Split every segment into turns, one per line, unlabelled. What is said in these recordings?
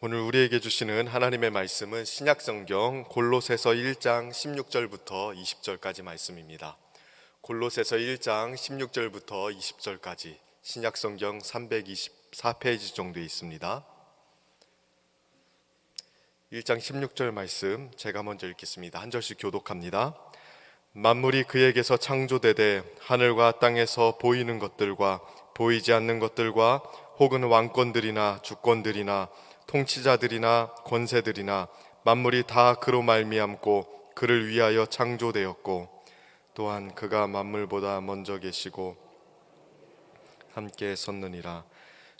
오늘 우리에게 주시는 하나님의 말씀은 신약성경 골로새서 1장 16절부터 20절까지 말씀입니다. 골로새서 1장 16절부터 20절까지 신약성경 324페이지 정도 있습니다. 1장 16절 말씀 제가 먼저 읽겠습니다. 한 절씩 교독합니다. 만물이 그에게서 창조되되 하늘과 땅에서 보이는 것들과 보이지 않는 것들과 혹은 왕권들이나 주권들이나 통치자들이나 권세들이나 만물이 다 그로 말미암고 그를 위하여 창조되었고 또한 그가 만물보다 먼저 계시고 함께 섰느니라.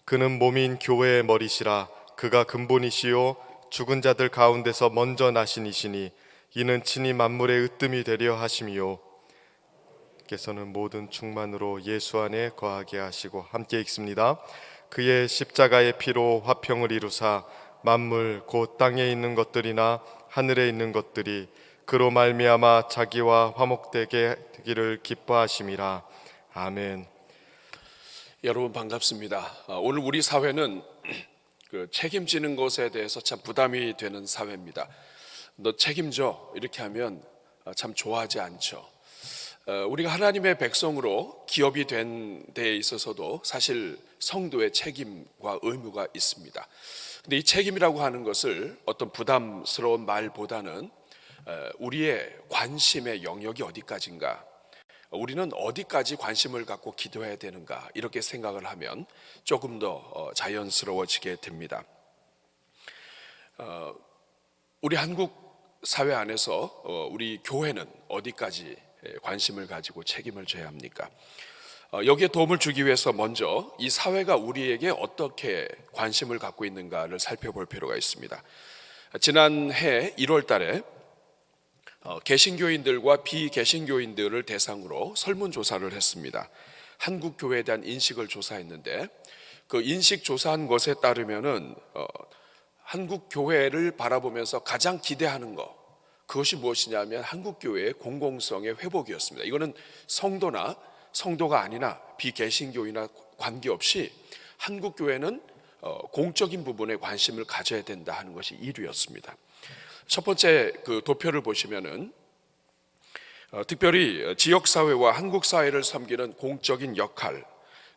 그는 몸인 교회의 머리시라. 그가 근본이시요 죽은 자들 가운데서 먼저 나신 이시니 이는 친히 만물의 으뜸이 되려 하심이요 께서는 모든 충만으로 예수 안에 거하게 하시고 함께 읽습니다. 그의 십자가의 피로 화평을 이루사 만물 곧 땅에 있는 것들이나 하늘에 있는 것들이 그로 말미암아 자기와 화목되게 되기를 기뻐하심이라. 아멘.
여러분 반갑습니다. 오늘 우리 사회는 책임지는 것에 대해서 참 부담이 되는 사회입니다. 너 책임져 이렇게 하면 참 좋아하지 않죠. 우리가 하나님의 백성으로 기업이 된 데 있어서도 사실 성도의 책임과 의무가 있습니다. 근데 이 책임이라고 하는 것을 어떤 부담스러운 말보다는 우리의 관심의 영역이 어디까지인가, 우리는 어디까지 관심을 갖고 기도해야 되는가, 이렇게 생각을 하면 조금 더 자연스러워지게 됩니다. 우리 한국 사회 안에서 우리 교회는 어디까지 관심을 가지고 책임을 져야 합니까? 여기에 도움을 주기 위해서 먼저 이 사회가 우리에게 어떻게 관심을 갖고 있는가를 살펴볼 필요가 있습니다. 지난해 1월 달에 개신교인들과 비개신교인들을 대상으로 설문조사를 했습니다. 한국 교회에 대한 인식을 조사했는데 그 인식 조사한 것에 따르면은 한국 교회를 바라보면서 가장 기대하는 것, 그것이 무엇이냐면 한국 교회의 공공성의 회복이었습니다. 이거는 성도가 아니나 비개신교이나 관계없이 한국 교회는 공적인 부분에 관심을 가져야 된다 하는 것이 1위였습니다. 첫 번째 그 도표를 보시면은 특별히 지역사회와 한국사회를 섬기는 공적인 역할,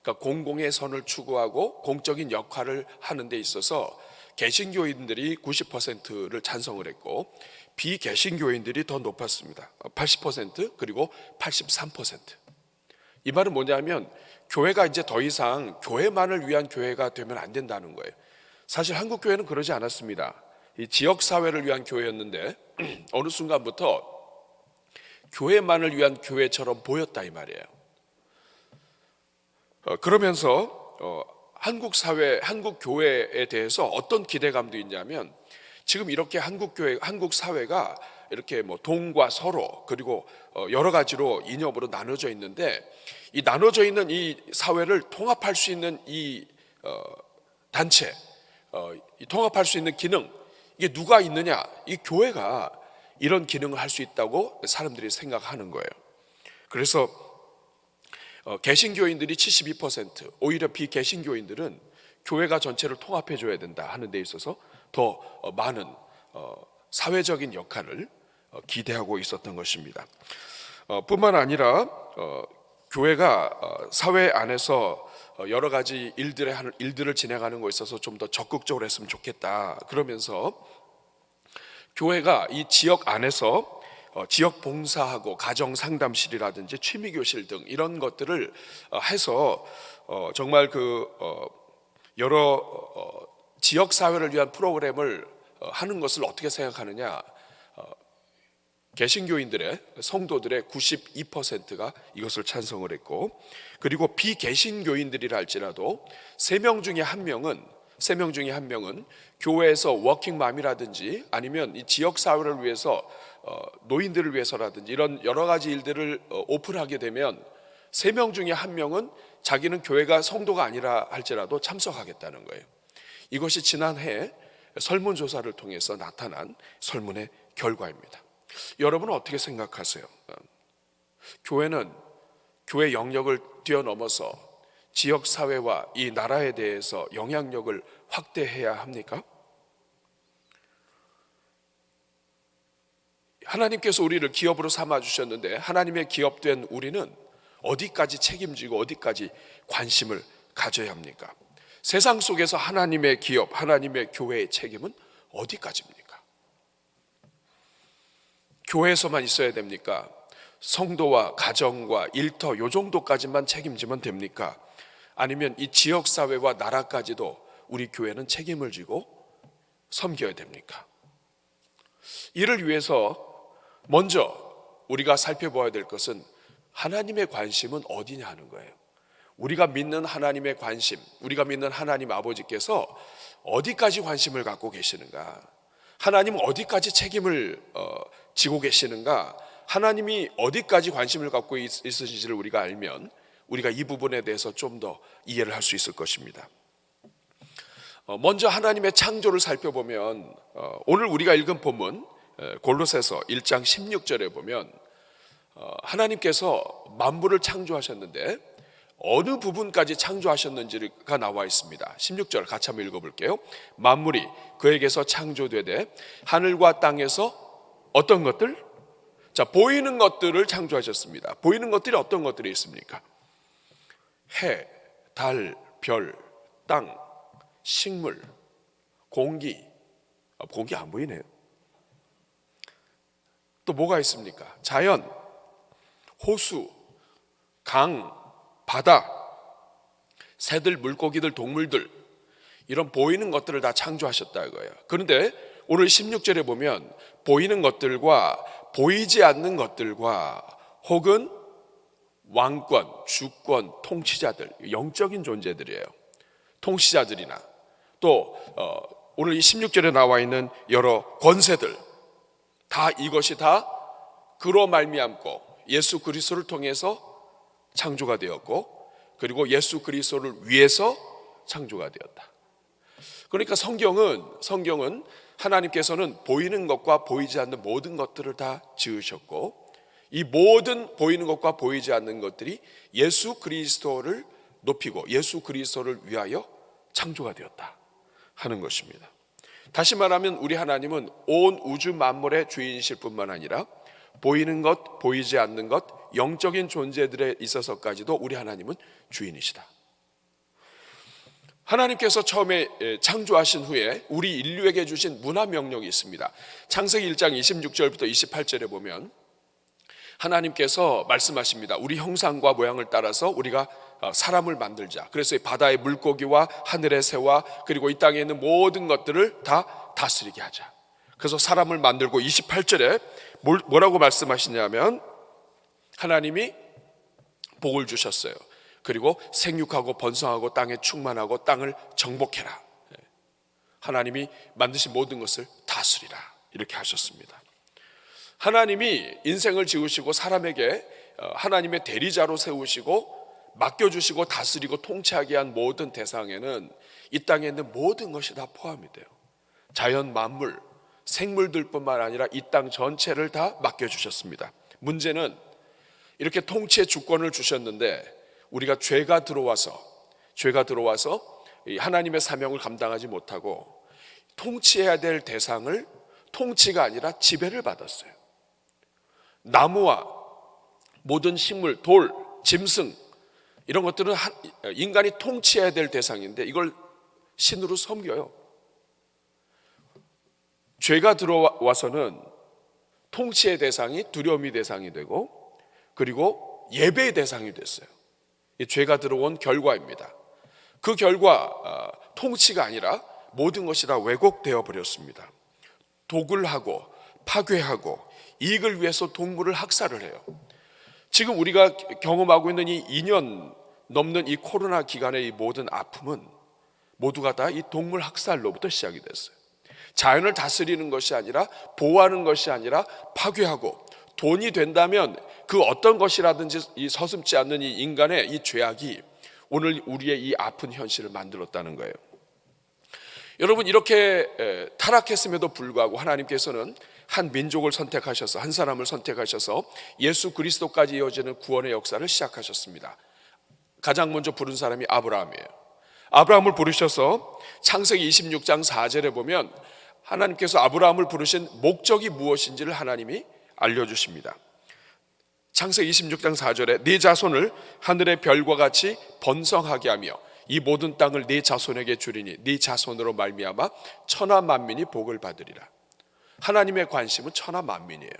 그러니까 공공의 선을 추구하고 공적인 역할을 하는 데 있어서 개신교인들이 90%를 찬성을 했고 비개신교인들이 더 높았습니다. 80% 그리고 83%. 이 말은 뭐냐면 교회가 이제 더 이상 교회만을 위한 교회가 되면 안 된다는 거예요. 사실 한국 교회는 그러지 않았습니다. 이 지역 사회를 위한 교회였는데 어느 순간부터 교회만을 위한 교회처럼 보였다 이 말이에요. 그러면서 한국 사회, 한국 교회에 대해서 어떤 기대감도 있냐면 지금 이렇게 한국 교회, 한국 사회가 이렇게 뭐 동과 서로 그리고 여러 가지로 이념으로 나눠져 있는데 이 나눠져 있는 이 사회를 통합할 수 있는 이 단체, 이 통합할 수 있는 기능, 이게 누가 있느냐? 이 교회가 이런 기능을 할 수 있다고 사람들이 생각하는 거예요. 그래서 개신교인들이 72%, 오히려 비개신교인들은 교회가 전체를 통합해 줘야 된다 하는 데 있어서 더 많은 사회적인 역할을 기대하고 있었던 것입니다. 뿐만 아니라 교회가 사회 안에서 여러 가지 일들을 진행하는 것에 있어서 좀 더 적극적으로 했으면 좋겠다. 그러면서 교회가 이 지역 안에서 지역 봉사하고 가정 상담실이라든지 취미 교실 등 이런 것들을 해서 정말 여러 지역 사회를 위한 프로그램을 하는 것을 어떻게 생각하느냐? 개신교인들의 성도들의 92%가 이것을 찬성을 했고, 그리고 비개신교인들이라 할지라도 3명 중에 한 명은 교회에서 워킹맘이라든지 아니면 이 지역 사회를 위해서 노인들을 위해서라든지 이런 여러 가지 일들을 오픈하게 되면 3명 중에 한 명은 자기는 교회가 성도가 아니라 할지라도 참석하겠다는 거예요. 이것이 지난해 설문조사를 통해서 나타난 설문의 결과입니다. 여러분은 어떻게 생각하세요? 교회는 교회 영역을 뛰어넘어서 지역사회와 이 나라에 대해서 영향력을 확대해야 합니까? 하나님께서 우리를 기업으로 삼아 주셨는데 하나님의 기업된 우리는 어디까지 책임지고 어디까지 관심을 가져야 합니까? 세상 속에서 하나님의 기업, 하나님의 교회의 책임은 어디까지입니까? 교회에서만 있어야 됩니까? 성도와 가정과 일터 요 정도까지만 책임지면 됩니까? 아니면 이 지역사회와 나라까지도 우리 교회는 책임을 지고 섬겨야 됩니까? 이를 위해서 먼저 우리가 살펴봐야 될 것은 하나님의 관심은 어디냐 하는 거예요. 우리가 믿는 하나님의 관심, 우리가 믿는 하나님 아버지께서 어디까지 관심을 갖고 계시는가? 하나님은 어디까지 책임을 지고 계시는가? 하나님이 어디까지 관심을 갖고 있으신지를 우리가 알면 우리가 이 부분에 대해서 좀 더 이해를 할 수 있을 것입니다. 먼저 하나님의 창조를 살펴보면 오늘 우리가 읽은 본문 골로새서 1장 16절에 보면 하나님께서 만물을 창조하셨는데 어느 부분까지 창조하셨는지가 나와 있습니다. 16절 같이 한번 읽어볼게요. 만물이 그에게서 창조되되 하늘과 땅에서 어떤 것들? 자, 보이는 것들을 창조하셨습니다. 보이는 것들이 어떤 것들이 있습니까? 해, 달, 별, 땅, 식물, 공기. 공기 안 보이네요. 또 뭐가 있습니까? 자연, 호수, 강, 바다, 새들, 물고기들, 동물들, 이런 보이는 것들을 다 창조하셨다 이거예요. 그런데 오늘 16절에 보면 보이는 것들과 보이지 않는 것들과 혹은 왕권, 주권, 통치자들, 영적인 존재들이에요. 통치자들이나 또 오늘 이 16절에 나와 있는 여러 권세들, 다 이것이 다 그로 말미암고 예수 그리스도를 통해서 창조가 되었고, 그리고 예수 그리스도를 위해서 창조가 되었다. 그러니까 성경은 하나님께서는 보이는 것과 보이지 않는 모든 것들을 다 지으셨고, 이 모든 보이는 것과 보이지 않는 것들이 예수 그리스도를 높이고 예수 그리스도를 위하여 창조가 되었다 하는 것입니다. 다시 말하면 우리 하나님은 온 우주 만물의 주인이실 뿐만 아니라 보이는 것, 보이지 않는 것, 영적인 존재들에 있어서까지도 우리 하나님은 주인이시다. 하나님께서 처음에 창조하신 후에 우리 인류에게 주신 문화 명령이 있습니다. 창세기 1장 26절부터 28절에 보면 하나님께서 말씀하십니다. 우리 형상과 모양을 따라서 우리가 사람을 만들자. 그래서 바다의 물고기와 하늘의 새와 그리고 이 땅에 있는 모든 것들을 다 다스리게 하자. 그래서 사람을 만들고 28절에 뭐라고 말씀하시냐면 하나님이 복을 주셨어요. 그리고 생육하고 번성하고 땅에 충만하고 땅을 정복해라. 하나님이 만드신 모든 것을 다스리라 이렇게 하셨습니다. 하나님이 인생을 지으시고 사람에게 하나님의 대리자로 세우시고 맡겨주시고 다스리고 통치하게 한 모든 대상에는 이 땅에 있는 모든 것이 다 포함이 돼요. 자연 만물, 생물들뿐만 아니라 이 땅 전체를 다 맡겨주셨습니다. 문제는 이렇게 통치의 주권을 주셨는데 우리가 죄가 들어와서 하나님의 사명을 감당하지 못하고 통치해야 될 대상을 통치가 아니라 지배를 받았어요. 나무와 모든 식물, 돌, 짐승 이런 것들은 인간이 통치해야 될 대상인데 이걸 신으로 섬겨요. 죄가 들어와서는 통치의 대상이 두려움의 대상이 되고 그리고 예배의 대상이 됐어요. 이 죄가 들어온 결과입니다. 그 결과 통치가 아니라 모든 것이 다 왜곡되어 버렸습니다. 독을 하고 파괴하고 이익을 위해서 동물을 학살을 해요. 지금 우리가 경험하고 있는 이 2년 넘는 이 코로나 기간의 이 모든 아픔은 모두가 다 이 동물 학살로부터 시작이 됐어요. 자연을 다스리는 것이 아니라 보호하는 것이 아니라 파괴하고 돈이 된다면 그 어떤 것이라든지 이 서슴지 않는 이 인간의 이 죄악이 오늘 우리의 이 아픈 현실을 만들었다는 거예요. 여러분 이렇게 타락했음에도 불구하고 하나님께서는 한 민족을 선택하셔서 한 사람을 선택하셔서 예수 그리스도까지 이어지는 구원의 역사를 시작하셨습니다. 가장 먼저 부른 사람이 아브라함이에요. 아브라함을 부르셔서 창세기 26장 4절에 보면 하나님께서 아브라함을 부르신 목적이 무엇인지를 하나님이 알려주십니다. 창세기 26장 4절에 네 자손을 하늘의 별과 같이 번성하게 하며 이 모든 땅을 네 자손에게 주리니 네 자손으로 말미암아 천하 만민이 복을 받으리라. 하나님의 관심은 천하 만민이에요.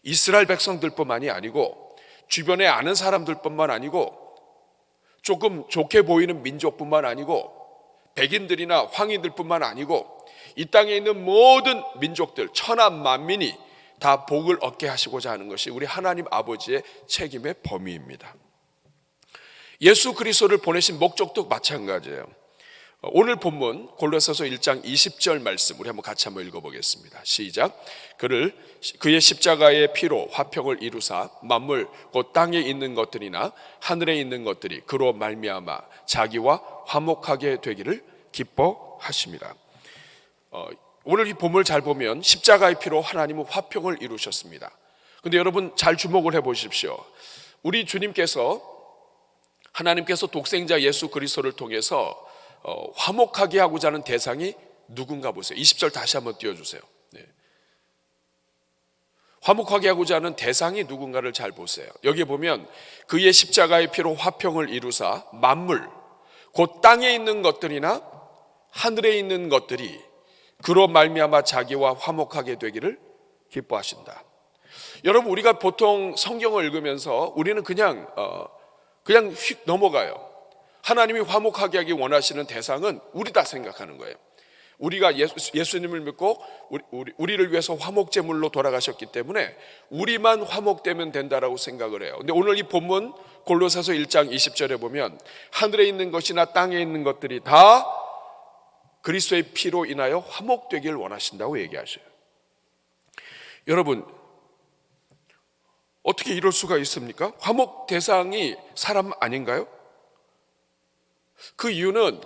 이스라엘 백성들뿐만이 아니고 주변에 아는 사람들뿐만 아니고 조금 좋게 보이는 민족뿐만 아니고 백인들이나 황인들뿐만 아니고 이 땅에 있는 모든 민족들 천하 만민이 다 복을 얻게 하시고자 하는 것이 우리 하나님 아버지의 책임의 범위입니다. 예수 그리스도를 보내신 목적도 마찬가지예요. 오늘 본문 골로새서 1장 20절 말씀 우리 같이 한번 읽어보겠습니다. 시작. 그의 십자가의 피로 화평을 이루사 만물 곧 땅에 있는 것들이나 하늘에 있는 것들이 그로 말미암아 자기와 화목하게 되기를 기뻐하심이라. 오늘 이 본문을 잘 보면 십자가의 피로 하나님은 화평을 이루셨습니다. 그런데 여러분 잘 주목을 해보십시오. 우리 주님께서 하나님께서 독생자 예수 그리스도를 통해서 화목하게 하고자 하는 대상이 누군가 보세요. 20절 다시 한번 띄워주세요. 네. 화목하게 하고자 하는 대상이 누군가를 잘 보세요. 여기 보면 그의 십자가의 피로 화평을 이루사 만물 곧 땅에 있는 것들이나 하늘에 있는 것들이 그로 말미암아 자기와 화목하게 되기를 기뻐하신다. 여러분 우리가 보통 성경을 읽으면서 우리는 그냥 휙 넘어가요. 하나님이 화목하게 하기 원하시는 대상은 우리다 생각하는 거예요. 우리가 예수님을 믿고 우리를 위해서 화목제물로 돌아가셨기 때문에 우리만 화목되면 된다라고 생각을 해요. 근데 오늘 이 본문 골로새서 1장 20절에 보면 하늘에 있는 것이나 땅에 있는 것들이 다 그리스도의 피로 인하여 화목되길 원하신다고 얘기하셔요. 여러분 어떻게 이럴 수가 있습니까? 화목 대상이 사람 아닌가요? 그 이유는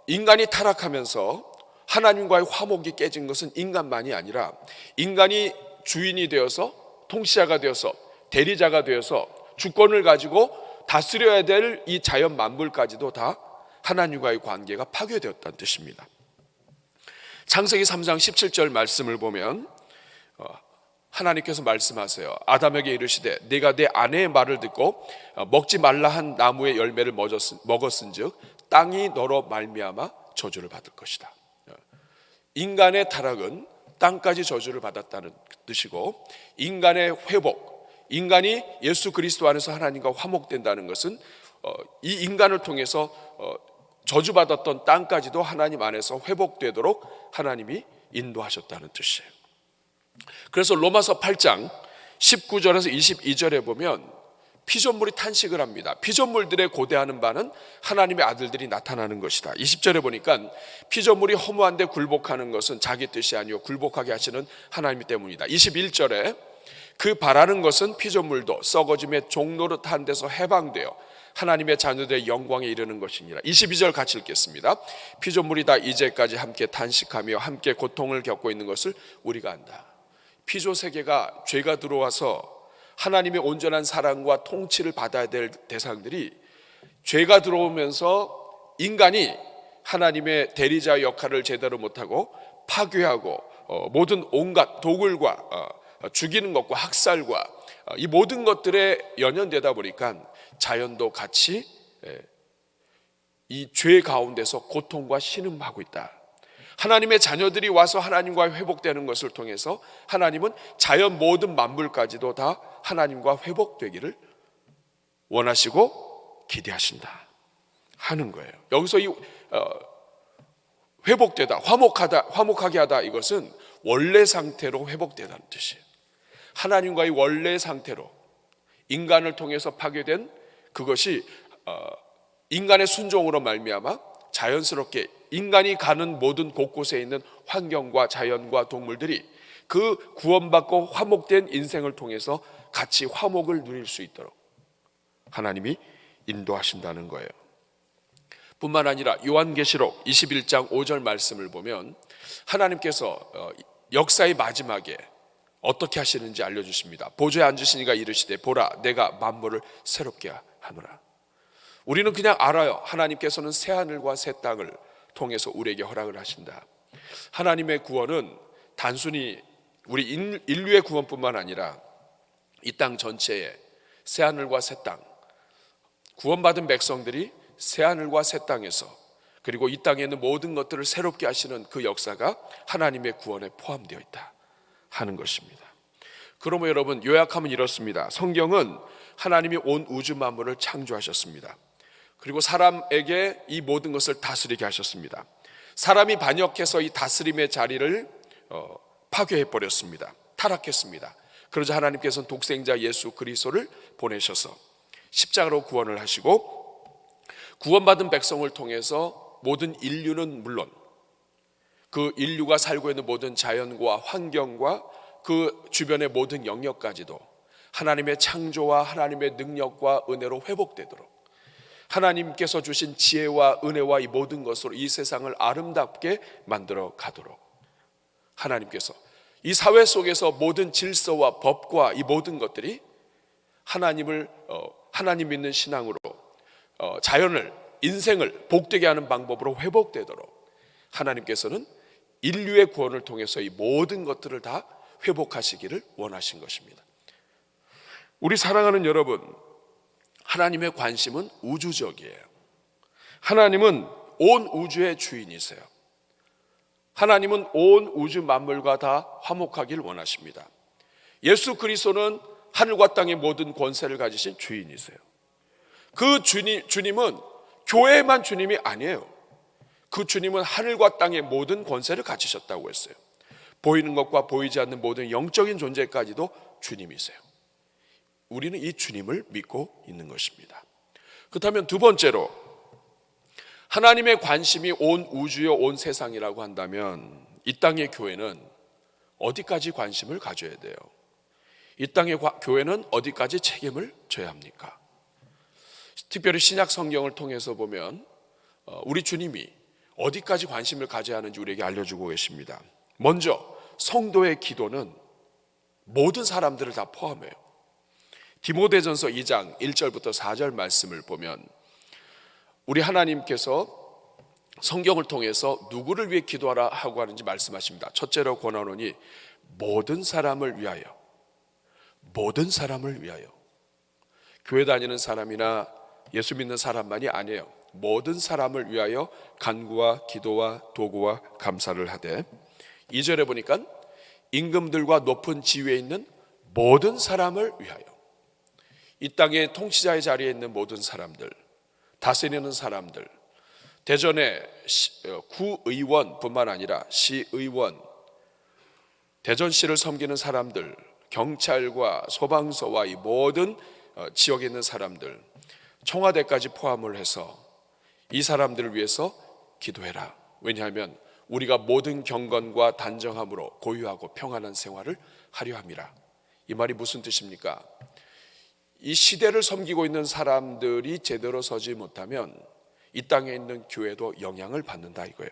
인간이 타락하면서 하나님과의 화목이 깨진 것은 인간만이 아니라 인간이 주인이 되어서 통치자가 되어서 대리자가 되어서 주권을 가지고 다스려야 될 이 자연 만물까지도 다 하나님과의 관계가 파괴되었다는 뜻입니다. 창세기 3장 17절 말씀을 보면 하나님께서 말씀하세요. 아담에게 이르시되 네가 내 아내의 말을 듣고 먹지 말라 한 나무의 열매를 먹었은즉 땅이 너로 말미암아 저주를 받을 것이다. 인간의 타락은 땅까지 저주를 받았다는 뜻이고 인간의 회복, 인간이 예수 그리스도 안에서 하나님과 화목된다는 것은 이 인간을 통해서 저주받았던 땅까지도 하나님 안에서 회복되도록 하나님이 인도하셨다는 뜻이에요. 그래서 로마서 8장 19절에서 22절에 보면 피조물이 탄식을 합니다. 피조물들의 고대하는 바는 하나님의 아들들이 나타나는 것이다. 20절에 보니까 피조물이 허무한데 굴복하는 것은 자기 뜻이 아니요 굴복하게 하시는 하나님 때문이다. 21절에 그 바라는 것은 피조물도 썩어짐의 종노릇한 데서 해방되어 하나님의 자녀들의 영광에 이르는 것이니라. 22절 같이 읽겠습니다. 피조물이 다 이제까지 함께 탄식하며 함께 고통을 겪고 있는 것을 우리가 안다. 피조 세계가 죄가 들어와서 하나님의 온전한 사랑과 통치를 받아야 될 대상들이 죄가 들어오면서 인간이 하나님의 대리자 역할을 제대로 못하고 파괴하고 모든 온갖 도굴과 죽이는 것과 학살과 이 모든 것들에 연연되다 보니까 자연도 같이 이 죄 가운데서 고통과 신음하고 있다. 하나님의 자녀들이 와서 하나님과 회복되는 것을 통해서 하나님은 자연 모든 만물까지도 다 하나님과 회복되기를 원하시고 기대하신다 하는 거예요. 여기서 이 회복되다, 화목하게 하다 이것은 원래 상태로 회복되다는 뜻이에요. 하나님과의 원래 상태로 인간을 통해서 파괴된 그것이 인간의 순종으로 말미암아 자연스럽게 인간이 가는 모든 곳곳에 있는 환경과 자연과 동물들이 그 구원받고 화목된 인생을 통해서 같이 화목을 누릴 수 있도록 하나님이 인도하신다는 거예요. 뿐만 아니라 요한계시록 21장 5절 말씀을 보면 하나님께서 역사의 마지막에 어떻게 하시는지 알려주십니다. 보좌에 앉으신 이가 이르시되 보라 내가 만물을 새롭게 하노라. 우리는 그냥 알아요. 하나님께서는 새하늘과 새 땅을 통해서 우리에게 허락을 하신다. 하나님의 구원은 단순히 우리 인류의 구원뿐만 아니라 이 땅 전체에 새하늘과 새 땅, 구원받은 백성들이 새하늘과 새 땅에서 그리고 이 땅에 있는 모든 것들을 새롭게 하시는 그 역사가 하나님의 구원에 포함되어 있다 하는 것입니다. 그러므로 여러분, 요약하면 이렇습니다. 성경은 하나님이 온 우주 만물을 창조하셨습니다. 그리고 사람에게 이 모든 것을 다스리게 하셨습니다. 사람이 반역해서 이 다스림의 자리를 파괴해 버렸습니다. 타락했습니다. 그러자 하나님께서는 독생자 예수 그리스도를 보내셔서 십자가로 구원을 하시고 구원받은 백성을 통해서 모든 인류는 물론 그 인류가 살고 있는 모든 자연과 환경과 그 주변의 모든 영역까지도 하나님의 창조와 하나님의 능력과 은혜로 회복되도록 하나님께서 주신 지혜와 은혜와 이 모든 것으로 이 세상을 아름답게 만들어 가도록 하나님께서 이 사회 속에서 모든 질서와 법과 이 모든 것들이 하나님 믿는 신앙으로 자연을 인생을 복되게 하는 방법으로 회복되도록 하나님께서는 인류의 구원을 통해서 이 모든 것들을 다 회복하시기를 원하신 것입니다. 우리 사랑하는 여러분, 하나님의 관심은 우주적이에요. 하나님은 온 우주의 주인이세요. 하나님은 온 우주 만물과 다 화목하길 원하십니다. 예수 그리스도는 하늘과 땅의 모든 권세를 가지신 주인이세요. 그 주님은 교회만 주님이 아니에요. 그 주님은 하늘과 땅의 모든 권세를 가지셨다고 했어요. 보이는 것과 보이지 않는 모든 영적인 존재까지도 주님이세요. 우리는 이 주님을 믿고 있는 것입니다. 그렇다면 두 번째로, 하나님의 관심이 온 우주요 온 세상이라고 한다면 이 땅의 교회는 어디까지 관심을 가져야 돼요? 이 땅의 교회는 어디까지 책임을 져야 합니까? 특별히 신약 성경을 통해서 보면 우리 주님이 어디까지 관심을 가져야 하는지 우리에게 알려주고 계십니다. 먼저 성도의 기도는 모든 사람들을 다 포함해요. 디모데전서 2장 1절부터 4절 말씀을 보면 우리 하나님께서 성경을 통해서 누구를 위해 기도하라 하고 하는지 말씀하십니다. 첫째로 권하노니 모든 사람을 위하여. 모든 사람을 위하여. 교회 다니는 사람이나 예수 믿는 사람만이 아니에요. 모든 사람을 위하여 간구와 기도와 도구와 감사를 하되, 2절에 보니까 임금들과 높은 지위에 있는 모든 사람을 위하여. 이 땅의 통치자의 자리에 있는 모든 사람들, 다스리는 사람들, 대전의 구의원뿐만 아니라 시의원, 대전시를 섬기는 사람들, 경찰과 소방서와 이 모든 지역에 있는 사람들, 청와대까지 포함을 해서 이 사람들을 위해서 기도해라. 왜냐하면 우리가 모든 경건과 단정함으로 고유하고 평안한 생활을 하려 함이라. 이 말이 무슨 뜻입니까? 이 시대를 섬기고 있는 사람들이 제대로 서지 못하면 이 땅에 있는 교회도 영향을 받는다 이거예요.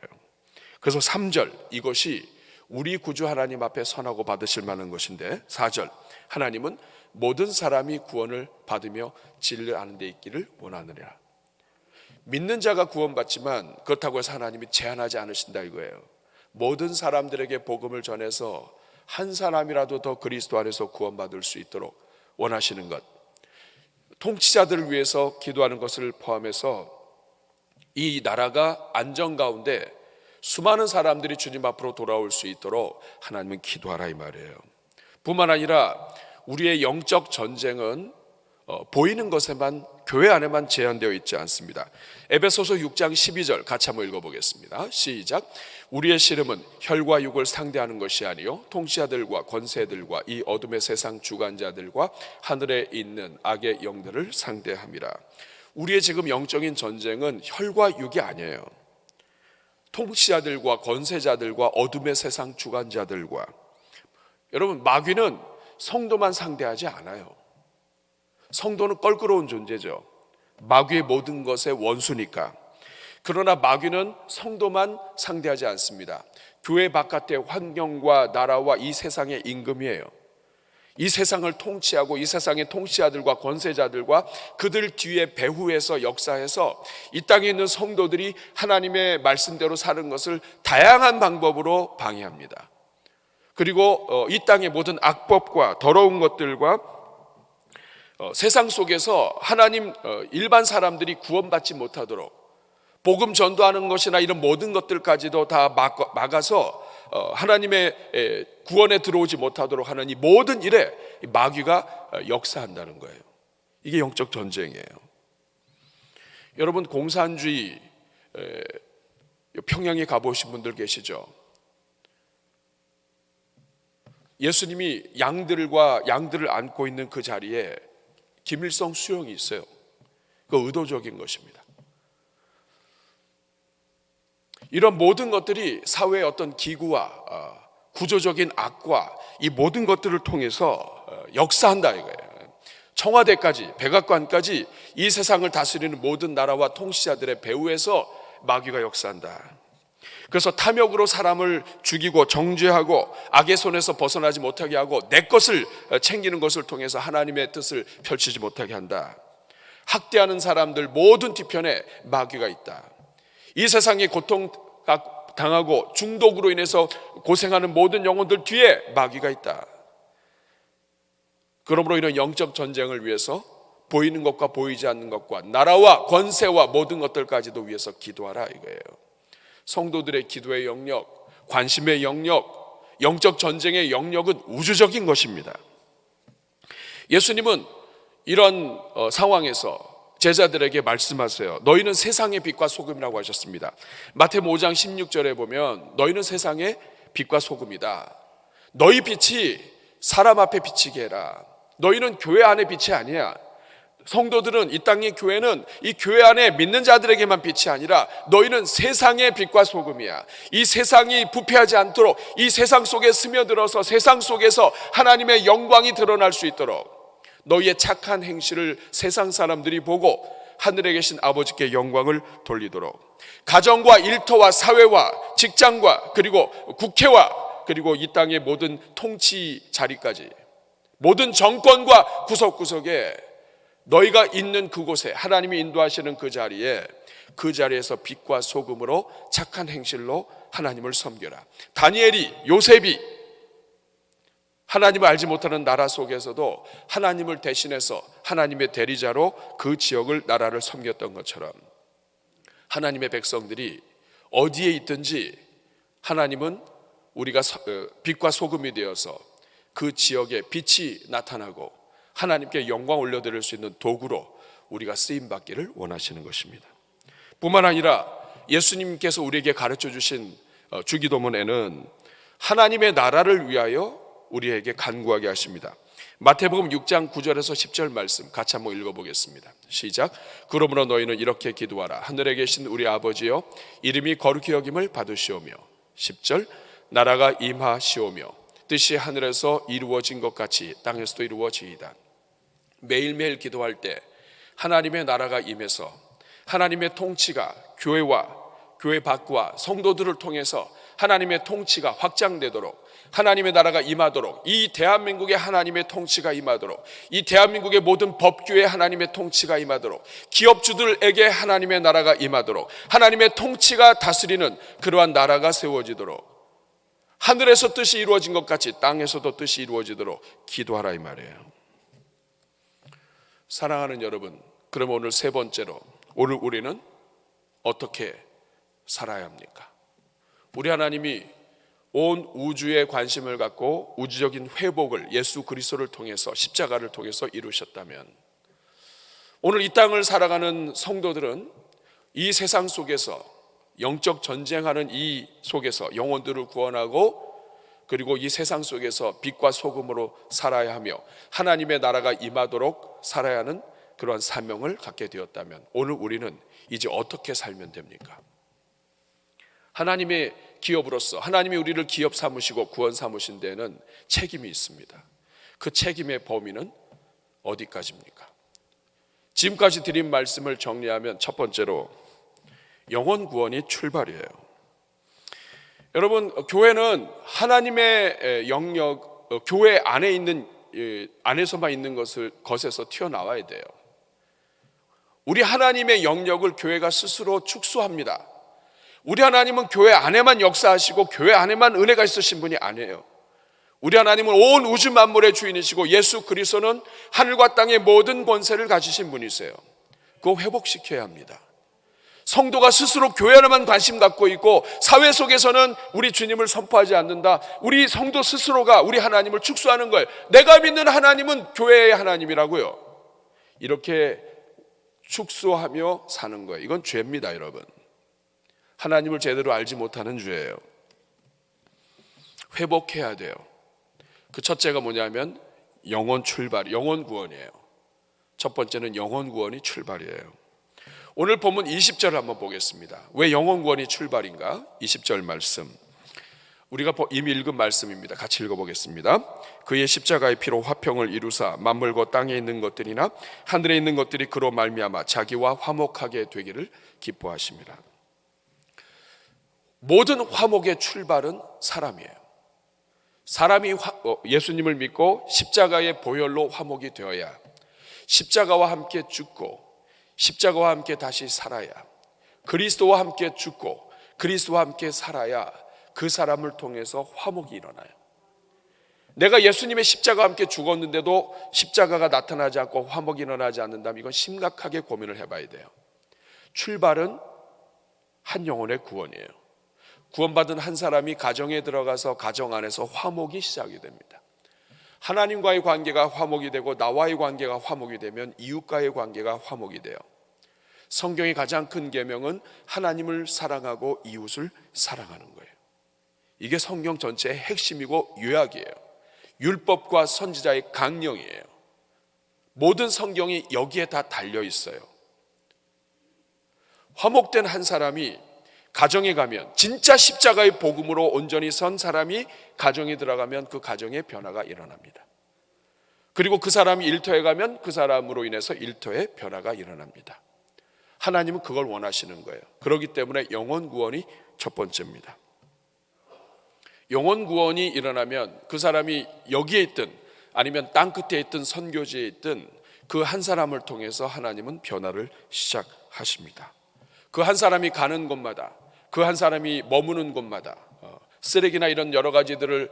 그래서 3절, 이것이 우리 구주 하나님 앞에 선하고 받으실 만한 것인데, 4절, 하나님은 모든 사람이 구원을 받으며 진리를 아는 데 있기를 원하느니라. 믿는 자가 구원받지만 그렇다고 해서 하나님이 제한하지 않으신다 이거예요. 모든 사람들에게 복음을 전해서 한 사람이라도 더 그리스도 안에서 구원받을 수 있도록 원하시는 것, 통치자들을 위해서 기도하는 것을 포함해서 이 나라가 안정 가운데 수많은 사람들이 주님 앞으로 돌아올 수 있도록 하나님은 기도하라 이 말이에요. 뿐만 아니라 우리의 영적 전쟁은 보이는 것에만, 교회 안에만 제한되어 있지 않습니다. 에베소서 6장 12절 같이 한번 읽어보겠습니다. 시작. 우리의 씨름은 혈과 육을 상대하는 것이 아니요 통치자들과 권세들과 이 어둠의 세상 주관자들과 하늘에 있는 악의 영들을 상대함이라. 우리의 지금 영적인 전쟁은 혈과 육이 아니에요. 통치자들과 권세자들과 어둠의 세상 주관자들과. 여러분, 마귀는 성도만 상대하지 않아요. 성도는 껄끄러운 존재죠. 마귀의 모든 것의 원수니까. 그러나 마귀는 성도만 상대하지 않습니다. 교회 바깥의 환경과 나라와 이 세상의 임금이에요. 이 세상을 통치하고 이 세상의 통치자들과 권세자들과 그들 뒤에 배후에서 역사해서 이 땅에 있는 성도들이 하나님의 말씀대로 사는 것을 다양한 방법으로 방해합니다. 그리고 이 땅의 모든 악법과 더러운 것들과 세상 속에서 하나님 일반 사람들이 구원받지 못하도록 복음 전도하는 것이나 이런 모든 것들까지도 다 막아서 하나님의 구원에 들어오지 못하도록 하는 이 모든 일에 마귀가 역사한다는 거예요. 이게 영적 전쟁이에요. 여러분, 공산주의 평양에 가보신 분들 계시죠? 예수님이 양들을 안고 있는 그 자리에 김일성 수영이 있어요. 그 의도적인 것입니다. 이런 모든 것들이 사회의 어떤 기구와 구조적인 악과 이 모든 것들을 통해서 역사한다 이거예요. 청와대까지, 백악관까지 이 세상을 다스리는 모든 나라와 통치자들의 배후에서 마귀가 역사한다. 그래서 탐욕으로 사람을 죽이고 정죄하고 악의 손에서 벗어나지 못하게 하고 내 것을 챙기는 것을 통해서 하나님의 뜻을 펼치지 못하게 한다. 학대하는 사람들 모든 뒤편에 마귀가 있다. 이 세상에 고통당하고 중독으로 인해서 고생하는 모든 영혼들 뒤에 마귀가 있다. 그러므로 이런 영적 전쟁을 위해서 보이는 것과 보이지 않는 것과 나라와 권세와 모든 것들까지도 위해서 기도하라 이거예요. 성도들의 기도의 영역, 관심의 영역, 영적 전쟁의 영역은 우주적인 것입니다. 예수님은 이런 상황에서 제자들에게 말씀하세요. 너희는 세상의 빛과 소금이라고 하셨습니다. 마태복음 5장 16절에 보면 너희는 세상의 빛과 소금이다. 너희 빛이 사람 앞에 비치게 해라. 너희는 교회 안에 빛이 아니야. 성도들은 이 땅의 교회는 이 교회 안에 믿는 자들에게만 빛이 아니라 너희는 세상의 빛과 소금이야. 이 세상이 부패하지 않도록 이 세상 속에 스며들어서 세상 속에서 하나님의 영광이 드러날 수 있도록 너희의 착한 행실을 세상 사람들이 보고 하늘에 계신 아버지께 영광을 돌리도록 가정과 일터와 사회와 직장과 그리고 국회와 그리고 이 땅의 모든 통치 자리까지 모든 정권과 구석구석에 너희가 있는 그곳에 하나님이 인도하시는 그 자리에서 빛과 소금으로 착한 행실로 하나님을 섬겨라. 다니엘이 요셉이 하나님을 알지 못하는 나라 속에서도 하나님을 대신해서 하나님의 대리자로 그 지역을 나라를 섬겼던 것처럼 하나님의 백성들이 어디에 있든지 하나님은 우리가 빛과 소금이 되어서 그 지역에 빛이 나타나고 하나님께 영광 올려드릴 수 있는 도구로 우리가 쓰임받기를 원하시는 것입니다. 뿐만 아니라 예수님께서 우리에게 가르쳐 주신 주기도문에는 하나님의 나라를 위하여 우리에게 간구하게 하십니다. 마태복음 6장 9절에서 10절 말씀 같이 한번 읽어보겠습니다. 시작. 그러므로 너희는 이렇게 기도하라. 하늘에 계신 우리 아버지여 이름이 거룩히 여김을 받으시오며 10절 나라가 임하시오며 뜻이 하늘에서 이루어진 것 같이 땅에서도 이루어지이다. 매일매일 기도할 때 하나님의 나라가 임해서 하나님의 통치가 교회와 교회 밖과 성도들을 통해서 하나님의 통치가 확장되도록 하나님의 나라가 임하도록 이 대한민국에 하나님의 통치가 임하도록 이 대한민국의 모든 법규에 하나님의 통치가 임하도록 기업주들에게 하나님의 나라가 임하도록 하나님의 통치가 다스리는 그러한 나라가 세워지도록 하늘에서 뜻이 이루어진 것 같이 땅에서도 뜻이 이루어지도록 기도하라 이 말이에요. 사랑하는 여러분, 그럼 오늘 세 번째로 오늘 우리는 어떻게 살아야 합니까? 우리 하나님이 온 우주에 관심을 갖고 우주적인 회복을 예수 그리스도를 통해서 십자가를 통해서 이루셨다면 오늘 이 땅을 살아가는 성도들은 이 세상 속에서 영적 전쟁하는 이 속에서 영혼들을 구원하고 그리고 이 세상 속에서 빛과 소금으로 살아야 하며 하나님의 나라가 임하도록 살아야 하는 그러한 사명을 갖게 되었다면 오늘 우리는 이제 어떻게 살면 됩니까? 하나님의 기업으로서 하나님이 우리를 기업 삼으시고 구원 삼으신 데에는 책임이 있습니다. 그 책임의 범위는 어디까지입니까? 지금까지 드린 말씀을 정리하면 첫 번째로 영혼 구원이 출발이에요. 여러분, 교회는 하나님의 영역, 교회 안에 있는 안에서만 있는 것에서 튀어나와야 돼요. 우리 하나님의 영역을 교회가 스스로 축소합니다. 우리 하나님은 교회 안에만 역사하시고 교회 안에만 은혜가 있으신 분이 아니에요. 우리 하나님은 온 우주 만물의 주인이시고 예수 그리스도는 하늘과 땅의 모든 권세를 가지신 분이세요. 그거 회복시켜야 합니다. 성도가 스스로 교회 하나만 관심 갖고 있고 사회 속에서는 우리 주님을 선포하지 않는다. 우리 성도 스스로가 우리 하나님을 축소하는 거예요. 내가 믿는 하나님은 교회의 하나님이라고요. 이렇게 축소하며 사는 거예요. 이건 죄입니다, 여러분. 하나님을 제대로 알지 못하는 죄예요. 회복해야 돼요. 그 첫째가 뭐냐면 영혼 출발, 영혼 구원이에요. 첫 번째는 영혼 구원이 출발이에요. 오늘 본문 20절을 한번 보겠습니다. 왜 영혼 구원이 출발인가? 20절 말씀. 우리가 이미 읽은 말씀입니다. 같이 읽어보겠습니다. 그의 십자가의 피로 화평을 이루사 만물과 땅에 있는 것들이나 하늘에 있는 것들이 그로 말미암아 자기와 화목하게 되기를 기뻐하심이라. 모든 화목의 출발은 사람이에요. 사람이 예수님을 믿고 십자가의 보혈로 화목이 되어야 십자가와 함께 죽고 십자가와 함께 다시 살아야 그리스도와 함께 죽고 그리스도와 함께 살아야 그 사람을 통해서 화목이 일어나요. 내가 예수님의 십자가와 함께 죽었는데도 십자가가 나타나지 않고 화목이 일어나지 않는다면 이건 심각하게 고민을 해봐야 돼요. 출발은 한 영혼의 구원이에요. 구원받은 한 사람이 가정에 들어가서 가정 안에서 화목이 시작이 됩니다. 하나님과의 관계가 화목이 되고 나와의 관계가 화목이 되면 이웃과의 관계가 화목이 돼요. 성경의 가장 큰 계명은 하나님을 사랑하고 이웃을 사랑하는 거예요. 이게 성경 전체의 핵심이고 요약이에요. 율법과 선지자의 강령이에요. 모든 성경이 여기에 다 달려 있어요. 화목된 한 사람이 가정에 가면 진짜 십자가의 복음으로 온전히 선 사람이 가정에 들어가면 그 가정에 변화가 일어납니다. 그리고 그 사람이 일터에 가면 그 사람으로 인해서 일터에 변화가 일어납니다. 하나님은 그걸 원하시는 거예요. 그렇기 때문에 영혼 구원이 첫 번째입니다. 영혼 구원이 일어나면 그 사람이 여기에 있든 아니면 땅 끝에 있든 선교지에 있든 그 한 사람을 통해서 하나님은 변화를 시작하십니다. 그 한 사람이 가는 곳마다 그 한 사람이 머무는 곳마다 쓰레기나 이런 여러 가지들을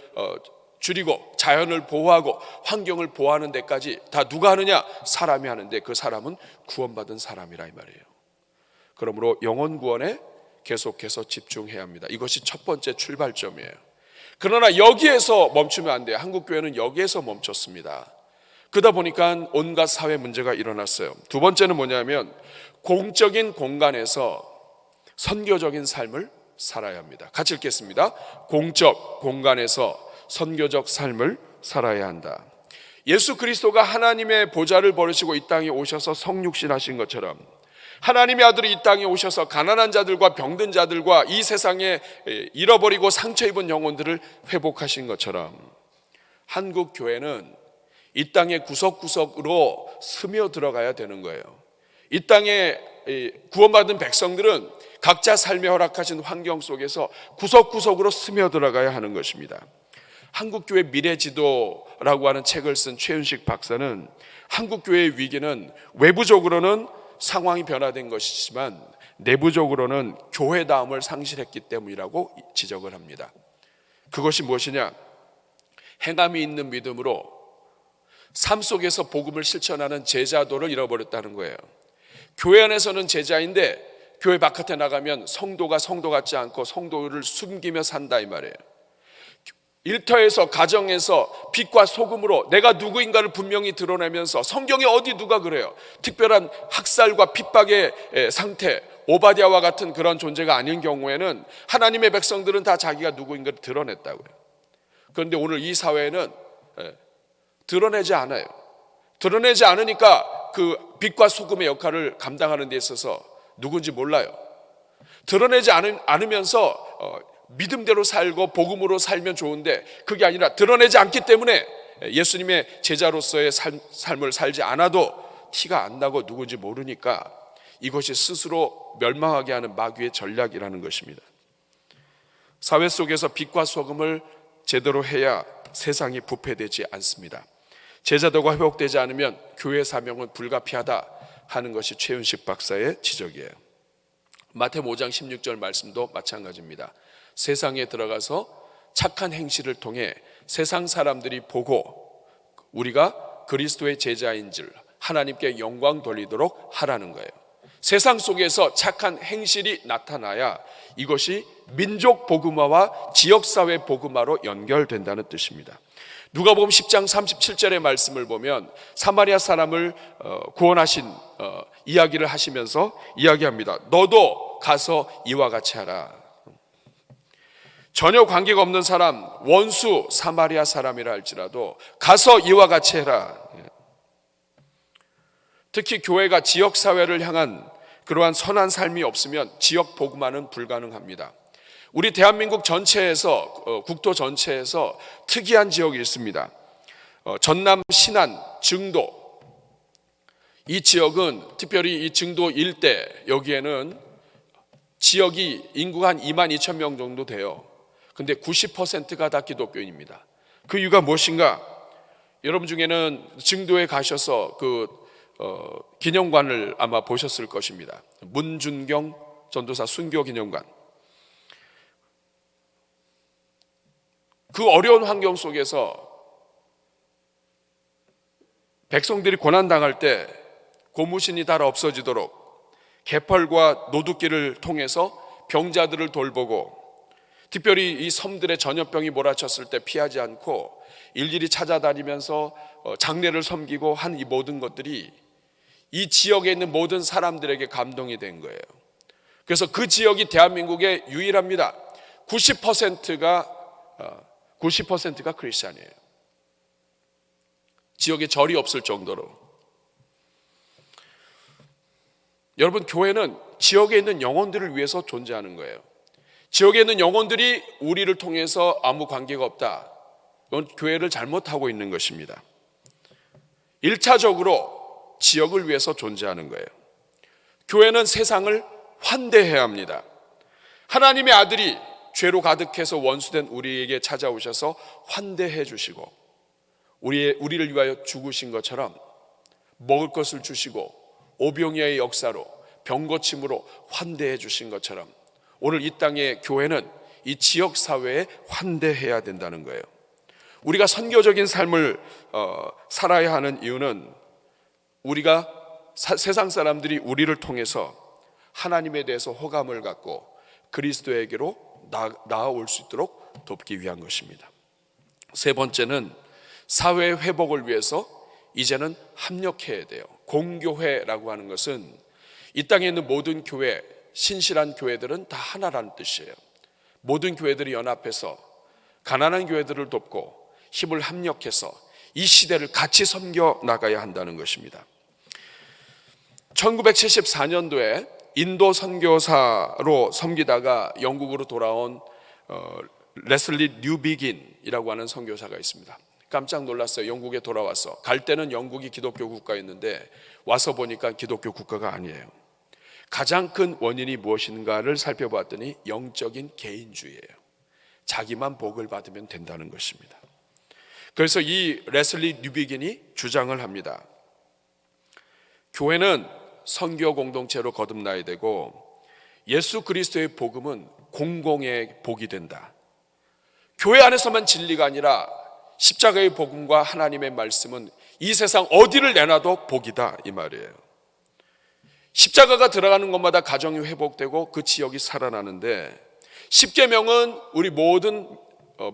줄이고 자연을 보호하고 환경을 보호하는 데까지 다 누가 하느냐? 사람이 하는데 그 사람은 구원받은 사람이라 이 말이에요. 그러므로 영혼 구원에 계속해서 집중해야 합니다. 이것이 첫 번째 출발점이에요. 그러나 여기에서 멈추면 안 돼요. 한국교회는 여기에서 멈췄습니다. 그러다 보니까 온갖 사회 문제가 일어났어요. 두 번째는 뭐냐면 공적인 공간에서 선교적인 삶을 살아야 합니다. 같이 읽겠습니다. 공적 공간에서 선교적 삶을 살아야 한다. 예수 그리스도가 하나님의 보좌를 버리시고 이 땅에 오셔서 성육신하신 것처럼 하나님의 아들이 이 땅에 오셔서 가난한 자들과 병든 자들과 이 세상에 잃어버리고 상처 입은 영혼들을 회복하신 것처럼 한국 교회는 이 땅의 구석구석으로 스며 들어가야 되는 거예요. 이 땅에 구원받은 백성들은 각자 삶에 허락하신 환경 속에서 구석구석으로 스며 들어가야 하는 것입니다. 한국교회 미래지도라고 하는 책을 쓴 최윤식 박사는 한국교회의 위기는 외부적으로는 상황이 변화된 것이지만 내부적으로는 교회다움을 상실했기 때문이라고 지적을 합니다. 그것이 무엇이냐? 행함이 있는 믿음으로 삶 속에서 복음을 실천하는 제자도를 잃어버렸다는 거예요. 교회 안에서는 제자인데 교회 바깥에 나가면 성도가 성도 같지 않고 성도를 숨기며 산다 이 말이에요. 일터에서 가정에서 빛과 소금으로 내가 누구인가를 분명히 드러내면서 성경에 어디 누가 그래요? 특별한 학살과 핍박의 상태, 오바댜와 같은 그런 존재가 아닌 경우에는 하나님의 백성들은 다 자기가 누구인가를 드러냈다고요. 그런데 오늘 이 사회는 드러내지 않아요. 드러내지 않으니까 그 빛과 소금의 역할을 감당하는 데 있어서 누군지 몰라요. 드러내지 않으면서 믿음대로 살고 복음으로 살면 좋은데 그게 아니라 드러내지 않기 때문에 예수님의 제자로서의 삶을 살지 않아도 티가 안 나고 누군지 모르니까 이것이 스스로 멸망하게 하는 마귀의 전략이라는 것입니다. 사회 속에서 빛과 소금을 제대로 해야 세상이 부패되지 않습니다. 제자도가 회복되지 않으면 교회 사명은 불가피하다 하는 것이 최윤식 박사의 지적이에요. 마태복음 5장 16절 말씀도 마찬가지입니다. 세상에 들어가서 착한 행실을 통해 세상 사람들이 보고 우리가 그리스도의 제자인 줄 하나님께 영광 돌리도록 하라는 거예요. 세상 속에서 착한 행실이 나타나야 이것이 민족 복음화와 지역사회 복음화로 연결된다는 뜻입니다. 누가복음 10장 37절의 말씀을 보면 사마리아 사람을 구원하신 이야기를 하시면서 이야기합니다. 너도 가서 이와 같이 하라. 전혀 관계가 없는 사람, 원수 사마리아 사람이라 할지라도 가서 이와 같이 해라. 특히 교회가 지역사회를 향한 그러한 선한 삶이 없으면 지역 복음화는 불가능합니다. 우리 대한민국 전체에서 국토 전체에서 특이한 지역이 있습니다. 전남, 신안, 증도. 이 지역은 특별히 이 증도 일대 여기에는 지역이 인구가 한 2만 2천 명 정도 돼요. 근데 90%가 다 기독교인입니다. 그 이유가 무엇인가? 여러분 중에는 증도에 가셔서 기념관을 아마 보셨을 것입니다. 문준경 전도사 순교 기념관. 그 어려운 환경 속에서 백성들이 고난당할 때 고무신이 다 없어지도록 개펄과 노두끼를 통해서 병자들을 돌보고, 특별히 이 섬들의 전염병이 몰아쳤을 때 피하지 않고 일일이 찾아다니면서 장례를 섬기고 한 이 모든 것들이 이 지역에 있는 모든 사람들에게 감동이 된 거예요. 그래서 그 지역이 대한민국에 유일합니다. 90%가 크리스찬이에요. 지역에 절이 없을 정도로. 여러분, 교회는 지역에 있는 영혼들을 위해서 존재하는 거예요. 지역에 있는 영혼들이 우리를 통해서 아무 관계가 없다. 이건 교회를 잘못하고 있는 것입니다. 1차적으로 지역을 위해서 존재하는 거예요. 교회는 세상을 환대해야 합니다. 하나님의 아들이 죄로 가득해서 원수된 우리에게 찾아오셔서 환대해 주시고 우리를 위하여 죽으신 것처럼 먹을 것을 주시고 오병이어의 역사로 병고침으로 환대해 주신 것처럼 오늘 이 땅의 교회는 이 지역 사회에 환대해야 된다는 거예요. 우리가 선교적인 삶을 살아야 하는 이유는 우리가 세상 사람들이 우리를 통해서 하나님에 대해서 호감을 갖고 그리스도에게로 나아올 수 있도록 돕기 위한 것입니다. 세 번째는 사회 회복을 위해서 이제는 합력해야 돼요. 공교회라고 하는 것은 이 땅에 있는 모든 교회, 신실한 교회들은 다 하나라는 뜻이에요. 모든 교회들이 연합해서 가난한 교회들을 돕고 힘을 합력해서 이 시대를 같이 섬겨 나가야 한다는 것입니다. 1974년도에 인도 선교사로 섬기다가 영국으로 돌아온 레슬리 뉴비긴이라고 하는 선교사가 있습니다. 깜짝 놀랐어요. 영국에 돌아와서. 갈 때는 영국이 기독교 국가였는데 와서 보니까 기독교 국가가 아니에요. 가장 큰 원인이 무엇인가를 살펴봤더니 영적인 개인주의예요. 자기만 복을 받으면 된다는 것입니다. 그래서 이 레슬리 뉴비긴이 주장을 합니다. 교회는 선교 공동체로 거듭나야 되고 예수 그리스도의 복음은 공공의 복이 된다. 교회 안에서만 진리가 아니라 십자가의 복음과 하나님의 말씀은 이 세상 어디를 내놔도 복이다, 이 말이에요. 십자가가 들어가는 곳마다 가정이 회복되고 그 지역이 살아나는데, 십계명은 우리 모든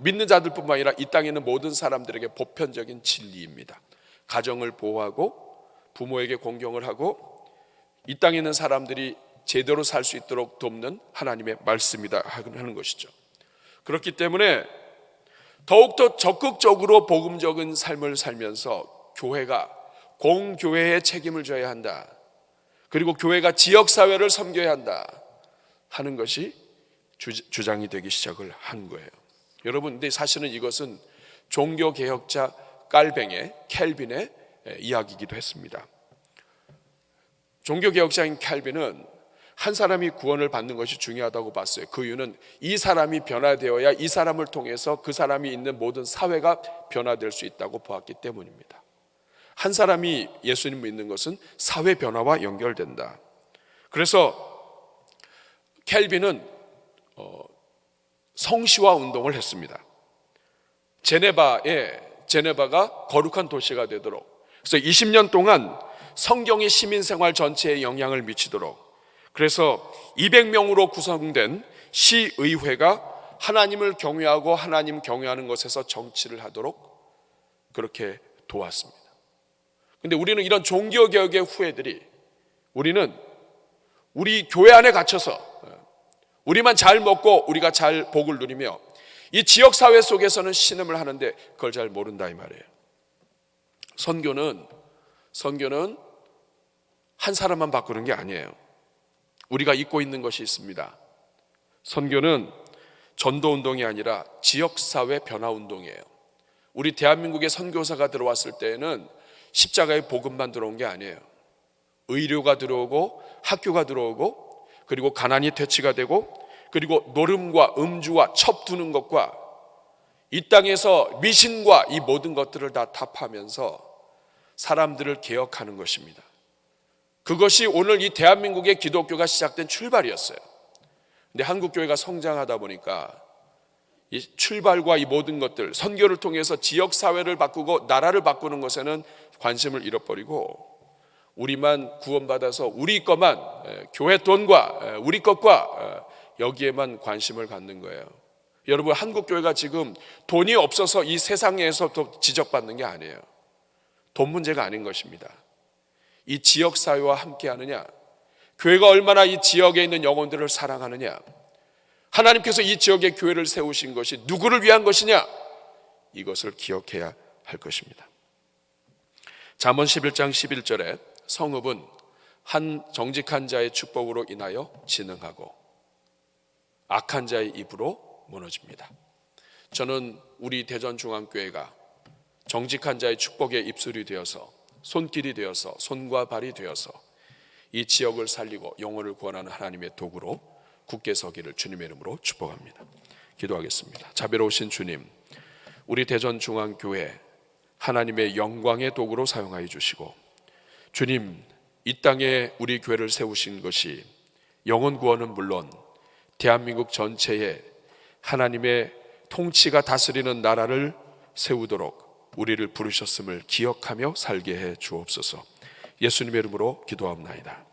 믿는 자들뿐만 아니라 이 땅에 있는 모든 사람들에게 보편적인 진리입니다. 가정을 보호하고 부모에게 공경을 하고 이 땅에 있는 사람들이 제대로 살 수 있도록 돕는 하나님의 말씀이다 하는 것이죠. 그렇기 때문에 더욱더 적극적으로 복음적인 삶을 살면서 교회가 공교회의 책임을 져야 한다. 그리고 교회가 지역사회를 섬겨야 한다 하는 것이 주장이 되기 시작을 한 거예요. 여러분, 근데 사실은 이것은 종교개혁자 깔뱅의 켈빈의 이야기이기도 했습니다. 종교개혁자인 켈빈은 한 사람이 구원을 받는 것이 중요하다고 봤어요. 그 이유는 이 사람이 변화되어야 이 사람을 통해서 그 사람이 있는 모든 사회가 변화될 수 있다고 보았기 때문입니다. 한 사람이 예수님 믿는 것은 사회 변화와 연결된다. 그래서 켈빈은 성시화 운동을 했습니다. 제네바가 거룩한 도시가 되도록, 그래서 20년 동안 성경이 시민 생활 전체에 영향을 미치도록, 그래서 200명으로 구성된 시의회가 하나님을 경외하고 하나님 경외하는 것에서 정치를 하도록 그렇게 도왔습니다. 근데 우리는 이런 종교개혁의 후예들이, 우리는 우리 교회 안에 갇혀서 우리만 잘 먹고 우리가 잘 복을 누리며 이 지역사회 속에서는 신음을 하는데 그걸 잘 모른다 이 말이에요. 선교는 한 사람만 바꾸는 게 아니에요. 우리가 잊고 있는 것이 있습니다. 선교는 전도운동이 아니라 지역사회 변화운동이에요. 우리 대한민국에 선교사가 들어왔을 때에는 십자가의 복음만 들어온 게 아니에요. 의료가 들어오고 학교가 들어오고, 그리고 가난이 퇴치가 되고, 그리고 노름과 음주와 첩두는 것과 이 땅에서 미신과 이 모든 것들을 다 타파하면서 사람들을 개혁하는 것입니다. 그것이 오늘 이 대한민국의 기독교가 시작된 출발이었어요. 근데 한국교회가 성장하다 보니까 이 출발과 이 모든 것들, 선교를 통해서 지역사회를 바꾸고 나라를 바꾸는 것에는 관심을 잃어버리고, 우리만 구원받아서 우리 것만, 교회 돈과 우리 것과 여기에만 관심을 갖는 거예요. 여러분, 한국교회가 지금 돈이 없어서 이 세상에서 더 지적받는 게 아니에요. 돈 문제가 아닌 것입니다. 이 지역사회와 함께 하느냐, 교회가 얼마나 이 지역에 있는 영혼들을 사랑하느냐, 하나님께서 이 지역에 교회를 세우신 것이 누구를 위한 것이냐, 이것을 기억해야 할 것입니다. 잠언 11장 11절에 성읍은 한 정직한 자의 축복으로 인하여 진흥하고 악한 자의 입으로 무너집니다. 저는 우리 대전중앙교회가 정직한 자의 축복의 입술이 되어서, 손길이 되어서, 손과 발이 되어서 이 지역을 살리고 영혼을 구원하는 하나님의 도구로 굳게 서기를 주님의 이름으로 축복합니다. 기도하겠습니다. 자비로우신 주님, 우리 대전중앙교회 하나님의 영광의 도구로 사용하여 주시고, 주님, 이 땅에 우리 교회를 세우신 것이 영혼 구원은 물론 대한민국 전체에 하나님의 통치가 다스리는 나라를 세우도록 우리를 부르셨음을 기억하며 살게 해 주옵소서. 예수님의 이름으로 기도합나이다.